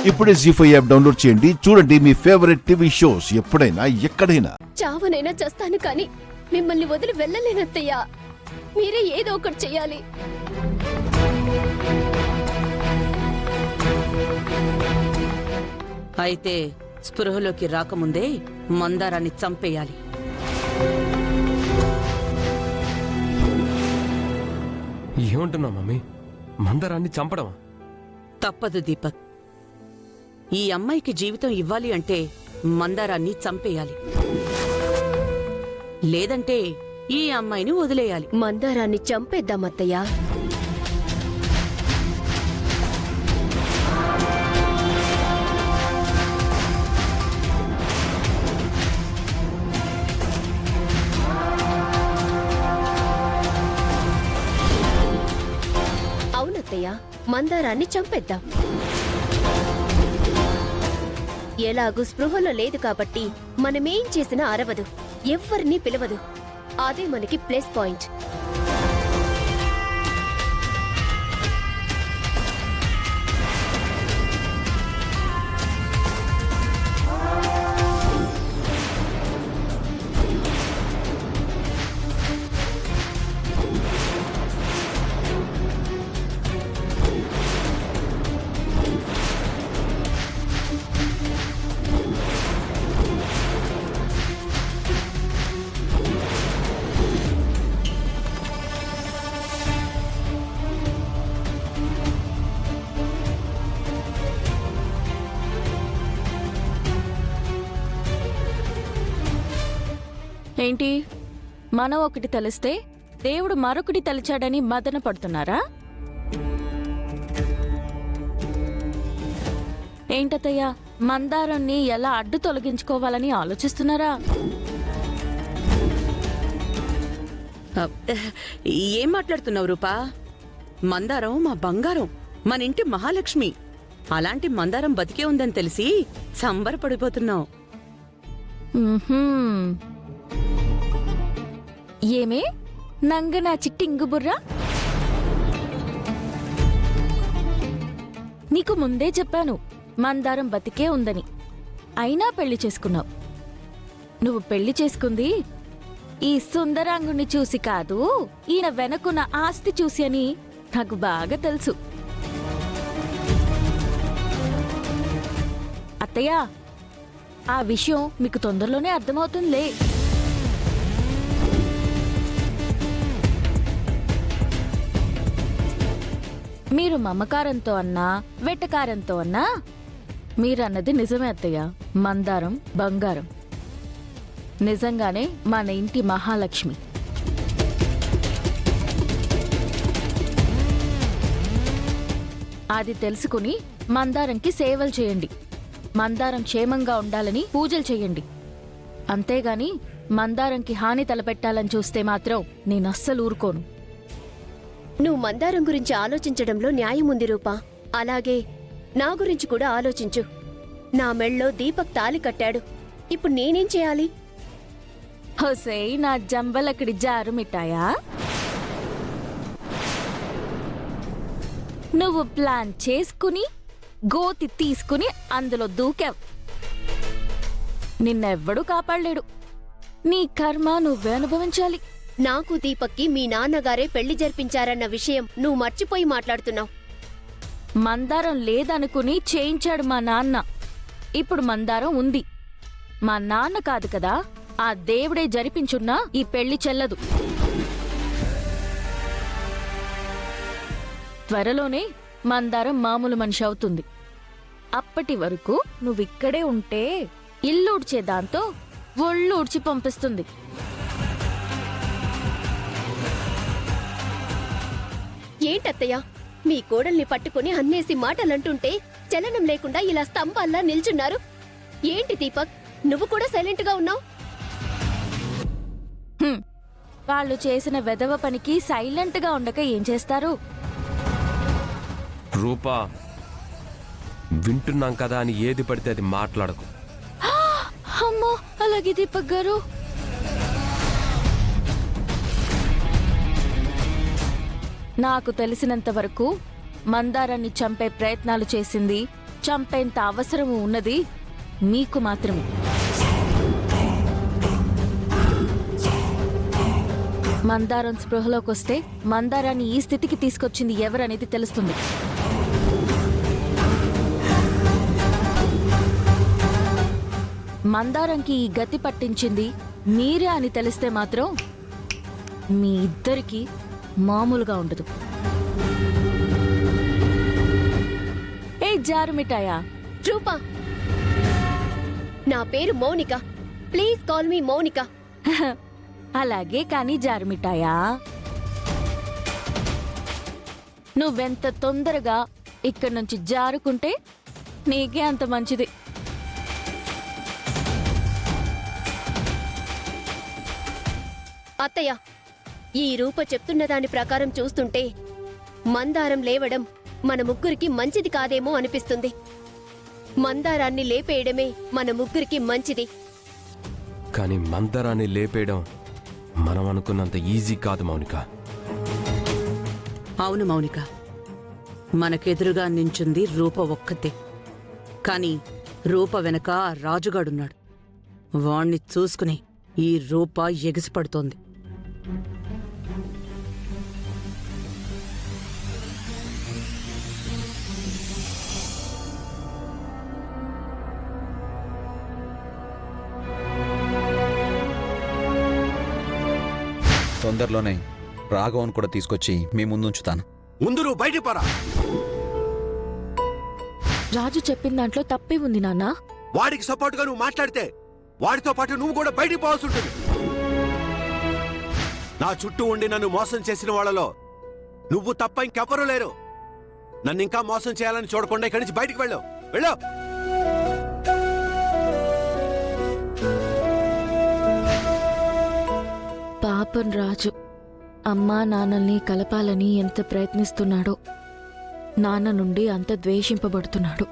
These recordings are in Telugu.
ఇప్పుడే జీ5 యాప్ డౌన్లోడ్ చేయండి. చూడండి మీ ఫేవరెట్ టీవీ షోస్ ఎప్పుడైనా ఎక్కడైనా. చావనైనా చేస్తాను కానీ మిమ్మల్ని వదిలి వెళ్ళలేనత్తయ్యా. మీరే ఏదో ఒకటి చెయ్యాలి. అయితే స్పృహలోకి రాకముందే మందారాన్ని చంపేయాలి. ఏమంటున్నావు మమ్మీ? మందారాన్ని చంపడమా? తప్పదు దీపక్. ఈ అమ్మాయికి జీవితం ఇవ్వాలి అంటే మందారాన్ని చంపేయాలి, లేదంటే ఈ అమ్మాయిని వదిలేయాలి. మందారాన్ని చంపేద్దామత్తయ్యా. అవునత్తయ్యా, మందారాన్ని చంపేద్దాం. ఎలాగూ స్పృహలో లేదు కాబట్టి మనమేం చేసినా అరవదు, ఎవ్వరినీ పిలవదు. అదే మనకి ప్లస్ పాయింట్. ఏంటి, మనం ఒకటి తెలిస్తే దేవుడు మరొకటి తలిచాడని మదన పడుతున్నారా? ఏంటత్తయ్యా, మందారాన్ని ఎలా అడ్డు తొలగించుకోవాలని ఆలోచిస్తున్నారా? ఏం మాట్లాడుతున్నావు రూపా? మందారం మా బంగారం, మన ఇంటి మహాలక్ష్మి. అలాంటి మందారం బతికే ఉందని తెలిసి సంబరపడిపోతున్నావు. ఏమే నంగనా చిట్టింగు బుర్రా, నీకు ముందే చెప్పాను మందారం బతికే ఉందని. అయినా పెళ్లి చేసుకున్నావు. నువ్వు పెళ్లి చేసుకుంది ఈ సుందరాంగుణ్ణి చూసి కాదు, ఈయన వెనకున్న ఆస్తి చూసి అని నాకు బాగా తెలుసు. అత్తయ్య, ఆ విషయం మీకు తొందరలోనే అర్థమవుతుందిలే. మీరు మమకారంతో అన్నా వెటకారంతో అన్నా మీరన్నది నిజమే అత్తయ్య. మందారం బంగారం, నిజంగానే మన ఇంటి మహాలక్ష్మి. అది తెలుసుకుని మందారంకి సేవలు చేయండి. మందారం క్షేమంగా ఉండాలని పూజలు చేయండి. అంతేగాని మందారంకి హాని తలపెట్టాలని చూస్తే మాత్రం నేనస్సలు ఊరుకోను. నువ్వు మందారం గురించి ఆలోచించడంలో న్యాయముంది రూపా. అలాగే నా గురించి కూడా ఆలోచించు. నా మెళ్ళో దీపక్ తాలి కట్టాడు. ఇప్పుడు నేనేం చేయాలి? హోసే, నా జంబలక్కడి జారు మిఠాయా, నువ్వు ప్లాన్ చేసుకుని గోతి తీసుకుని అందులో దూకావు. నిన్నెవ్వడూ కాపాడలేడు. నీ కర్మ నువ్వే అనుభవించాలి. నాకు దీపక్కి మీ నాన్నగారే పెళ్లి జరిపించారన్న విషయం నువ్వు మర్చిపోయి మాట్లాడుతున్నావు. మందారం లేదనుకుని చేయించాడు మా నాన్న. ఇప్పుడు మందారం ఉంది. మా నాన్న కాదు కదా, ఆ దేవుడే జరిపించున్నా ఈ పెళ్లి చెల్లదు. త్వరలోనే మందారం మామూలు మనిషి అవుతుంది. అప్పటి వరకు నువ్విక్కడే ఉంటే ఇల్లు ఊడ్చే దాంతో ఒళ్ళు ఊడ్చి పంపిస్తుంది. ఏంటత్తయ్యా, మీ కోడల్ని పట్టుకుని అన్నేసి మాటలంటుంటే చలనం లేకుండా ఇలా స్తంభాల్లా నిల్చున్నారు. ఏంటి దీపక్, నువ్వు కూడా సైలెంట్ గా ఉన్నావు? వాళ్ళు చేసిన వెధవ పనికి సైలెంట్ గా ఉండక ఏం చేస్తారు? రూపా, వింటున్నాం కదా అని ఏది పడితే అది మాట్లాడకు. అమ్మో, అలాగే దీపక్ గారు. నాకు తెలిసినంత వరకు మందారాన్ని చంపే ప్రయత్నాలు చేసింది చంపేంత అవసరము ఉన్నది మీకు మాత్రమే. మందారం స్పృహలోకొస్తే మందారాన్ని ఈ స్థితికి తీసుకొచ్చింది ఎవరనేది తెలుస్తుంది. మందారంకి ఈ గతి పట్టించింది మీరే అని తెలిస్తే మాత్రం మీ ఇద్దరికి మామూలుగా ఉండదు. ఏ జారు మిఠాయా, రూపా, నా పేరు Mounika. Please call me Mounika. అలాగే కానీ జారు మిఠాయా, నువ్వెంత తొందరగా ఇక్కడి నుంచి జారుకుంటే నీకే అంత మంచిది. అత్తయ్య, ఈ రూప చెప్తున్న దాని ప్రకారం చూస్తుంటే మందారం లేవడం మన ముగ్గురికి మంచిది కాదేమో అనిపిస్తుంది. మందారాన్ని లేపేయడమే మన ముగ్గురికి మంచిది. కానీ మందరాన్ని లేపేయడం మనం అనుకున్నంత ఈజీ కాదు మౌనిక. అవును మౌనిక, మనకెదురుగా నించుంది రూప ఒక్కతే. కాని రూప వెనక ఆ రాజుగాడున్నాడు. వాణ్ణి చూసుకుని ఈ రూప ఎగిసిపడుతోంది. తొందరలోనే రాఘవన్ కూడా తీసుకొచ్చి మీ ముందుంచుతాను. ముందు నువ్వు బయటికి పోరా. రాజు చెప్పిన దాంట్లో తప్పే ఉంది నాన్నా. వాడికి సపోర్ట్ గా నువ్వు మాట్లాడితే వాడితో పాటు నువ్వు కూడా బయటికి పోవాల్సి ఉంటుంది. నా చుట్టూ ఉండి నన్ను మోసం చేసిన వాళ్ళలో నువ్వు తప్ప ఇంకెవరూ లేరు. నన్ను ఇంకా మోసం చేయాలని చూడకుండా ఇక్కడి నుంచి బయటికి వెళ్ళు. వెళ్ళు. పాపం రాజు అమ్మా నాన్నల్ని కలపాలని ఎంత ప్రయత్నిస్తున్నాడో. నాన్న నుండి అంత ద్వేషింపబడుతున్నాడు.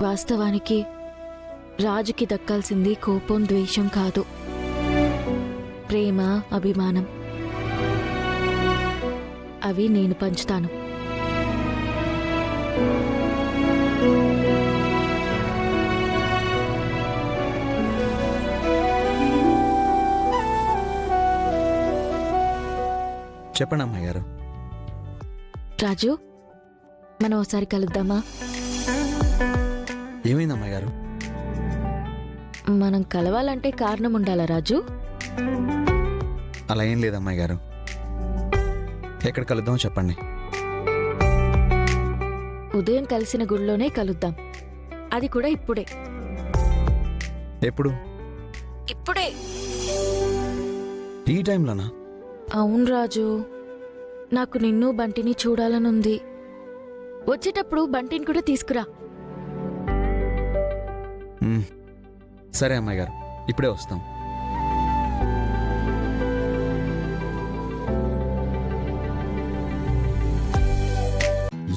వాస్తవానికి రాజుకి దక్కాల్సింది కోపం, ద్వేషం కాదు, ప్రేమ, అభిమానం. అవి నేను పంచుతాను. చెప్పండి అమ్మాయి గారు. రాజు, మనం ఒకసారి కలుద్దామా? ఏమైంది అమ్మాయి గారు? మనం కలవాలంటే కారణం ఉండాలా రాజు? అలా ఏం లేదు అమ్మాయి గారు. ఎక్కడ కలుద్దామో చెప్పండి. ఉదయం కలిసిన గుడిలోనే కలుద్దాం. అది కూడా ఇప్పుడే. ఎప్పుడు? ఇప్పుడే. ఈ టైంలోనా? అవును రాజు, నాకు నిన్ను బంటిని చూడాలనుంది. వచ్చేటప్పుడు బంటిని కూడా తీసుకురా. సరే అమ్మాయి గారు, ఇప్పుడే వస్తాం.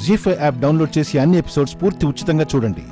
జీ5 యాప్ డౌన్లోడ్ చేసి అన్ని ఎపిసోడ్స్ పూర్తి ఉచితంగా చూడండి.